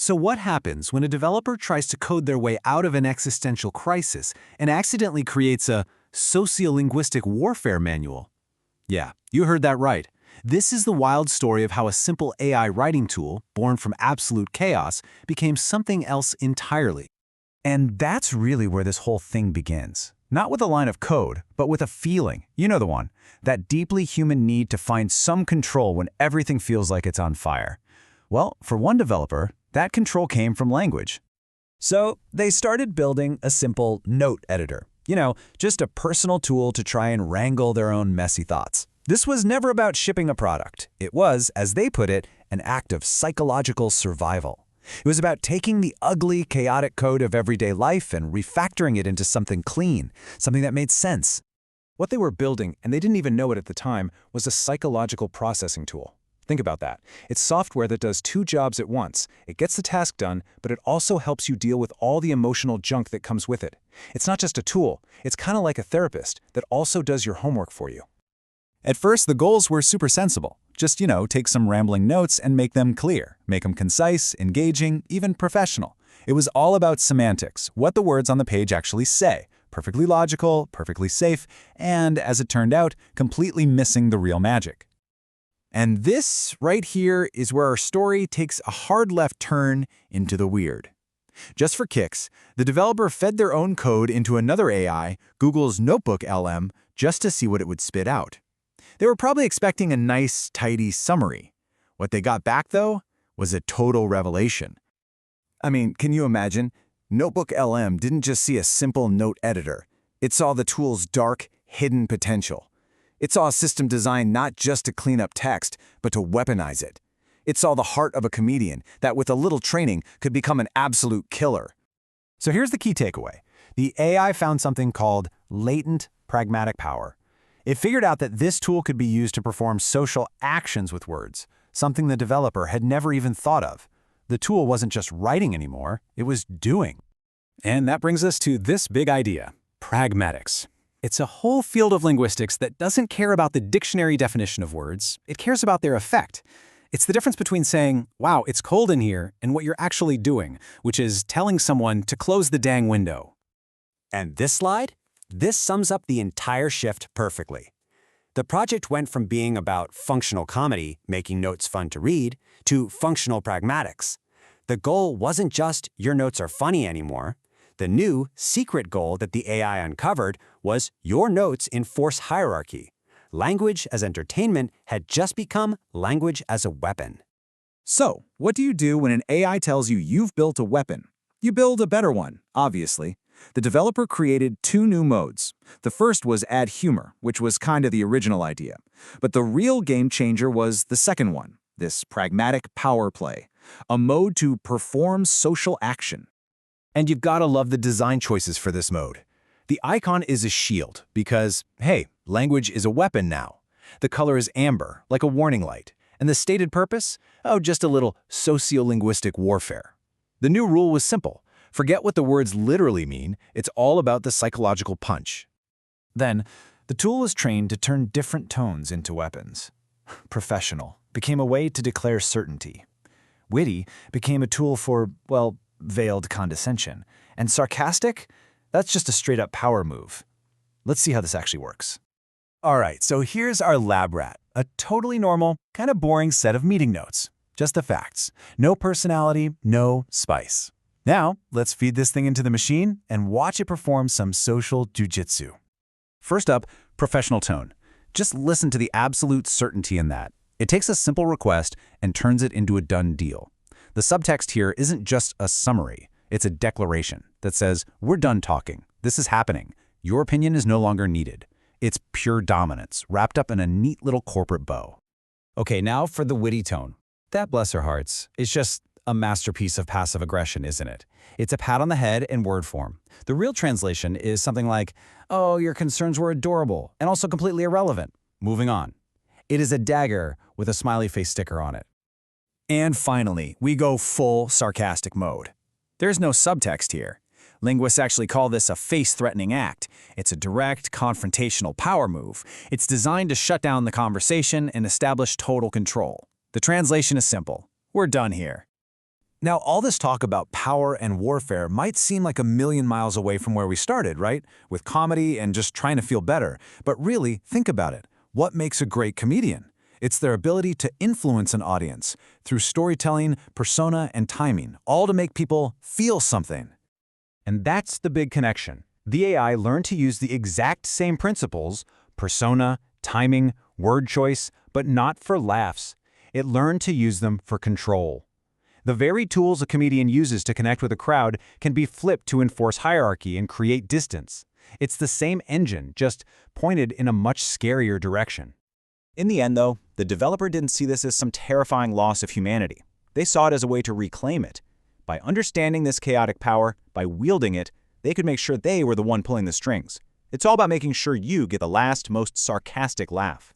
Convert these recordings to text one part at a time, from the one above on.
So what happens when a developer tries to code their way out of an existential crisis and accidentally creates a sociolinguistic warfare manual? Yeah, you heard that right. This is the wild story of how a simple AI writing tool, born from absolute chaos, became something else entirely. And that's really where this whole thing begins. Not with a line of code, but with a feeling. You know the one. That deeply human need to find some control when everything feels like it's on fire. Well, for one developer, that control came from language. So they started building a simple note editor. Just a personal tool to try and wrangle their own messy thoughts. This was never about shipping a product. It was, as they put it, an act of psychological survival. It was about taking the ugly, chaotic code of everyday life and refactoring it into something clean, something that made sense. What they were building, and they didn't even know it at the time, was a psychological processing tool. Think about that. It's software that does two jobs at once. It gets the task done, but it also helps you deal with all the emotional junk that comes with it. It's not just a tool. It's kind of like a therapist that also does your homework for you. At first, the goals were super sensible. Just, take some rambling notes and make them clear. Make them concise, engaging, even professional. It was all about semantics, what the words on the page actually say. Perfectly logical, perfectly safe, and, as it turned out, completely missing the real magic. And this, right here, is where our story takes a hard left turn into the weird. Just for kicks, the developer fed their own code into another AI, Google's Notebook LM, just to see what it would spit out. They were probably expecting a nice, tidy summary. What they got back, though, was a total revelation. I mean, can you imagine? Notebook LM didn't just see a simple note editor. It saw the tool's dark, hidden potential. It saw a system designed not just to clean up text, but to weaponize it. It saw the heart of a comedian that, with a little training, could become an absolute killer. So here's the key takeaway. The AI found something called latent pragmatic power. It figured out that this tool could be used to perform social actions with words, something the developer had never even thought of. The tool wasn't just writing anymore, it was doing. And that brings us to this big idea, pragmatics. It's a whole field of linguistics that doesn't care about the dictionary definition of words. It cares about their effect. It's the difference between saying, wow, it's cold in here, and what you're actually doing, which is telling someone to close the dang window. And this slide? This sums up the entire shift perfectly. The project went from being about functional comedy, making notes fun to read, to functional pragmatics. The goal wasn't just your notes are funny anymore. The new, secret goal that the AI uncovered was your notes enforce hierarchy. Language as entertainment had just become language as a weapon. So, what do you do when an AI tells you you've built a weapon? You build a better one, obviously. The developer created two new modes. The first was add humor, which was kind of the original idea. But the real game changer was the second one, this pragmatic power play, a mode to perform social action. And you've got to love the design choices for this mode. The icon is a shield because, hey, language is a weapon now. The color is amber, like a warning light. And the stated purpose? Oh, just a little sociolinguistic warfare. The new rule was simple. Forget what the words literally mean. It's all about the psychological punch. Then, the tool was trained to turn different tones into weapons. Professional became a way to declare certainty. Witty became a tool for, well, veiled condescension. And sarcastic? That's just a straight-up power move. Let's see how this actually works. All right, so here's our lab rat. A totally normal, kind of boring set of meeting notes. Just the facts. No personality, no spice. Now, let's feed this thing into the machine and watch it perform some social jujitsu. First up, professional tone. Just listen to the absolute certainty in that. It takes a simple request and turns it into a done deal. The subtext here isn't just a summary. It's a declaration that says, we're done talking. This is happening. Your opinion is no longer needed. It's pure dominance, wrapped up in a neat little corporate bow. Okay, now for the witty tone. That, bless her hearts, is just a masterpiece of passive aggression, isn't it? It's a pat on the head in word form. The real translation is something like, oh, your concerns were adorable and also completely irrelevant. Moving on. It is a dagger with a smiley face sticker on it. And finally, we go full sarcastic mode. There's no subtext here. Linguists actually call this a face-threatening act. It's a direct, confrontational power move. It's designed to shut down the conversation and establish total control. The translation is simple. We're done here. Now, all this talk about power and warfare might seem like a million miles away from where we started, right? With comedy and just trying to feel better. But really, think about it. What makes a great comedian? It's their ability to influence an audience through storytelling, persona, and timing, all to make people feel something. And that's the big connection. The AI learned to use the exact same principles, persona, timing, word choice, but not for laughs. It learned to use them for control. The very tools a comedian uses to connect with a crowd can be flipped to enforce hierarchy and create distance. It's the same engine, just pointed in a much scarier direction. In the end, though, the developer didn't see this as some terrifying loss of humanity. They saw it as a way to reclaim it. By understanding this chaotic power, by wielding it, they could make sure they were the one pulling the strings. It's all about making sure you get the last, most sarcastic laugh.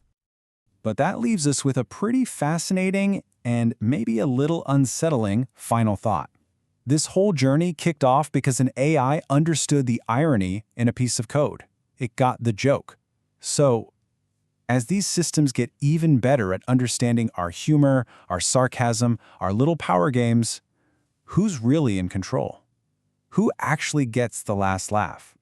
But that leaves us with a pretty fascinating and maybe a little unsettling final thought. This whole journey kicked off because an AI understood the irony in a piece of code. It got the joke. So, as these systems get even better at understanding our humor, our sarcasm, our little power games, who's really in control? Who actually gets the last laugh?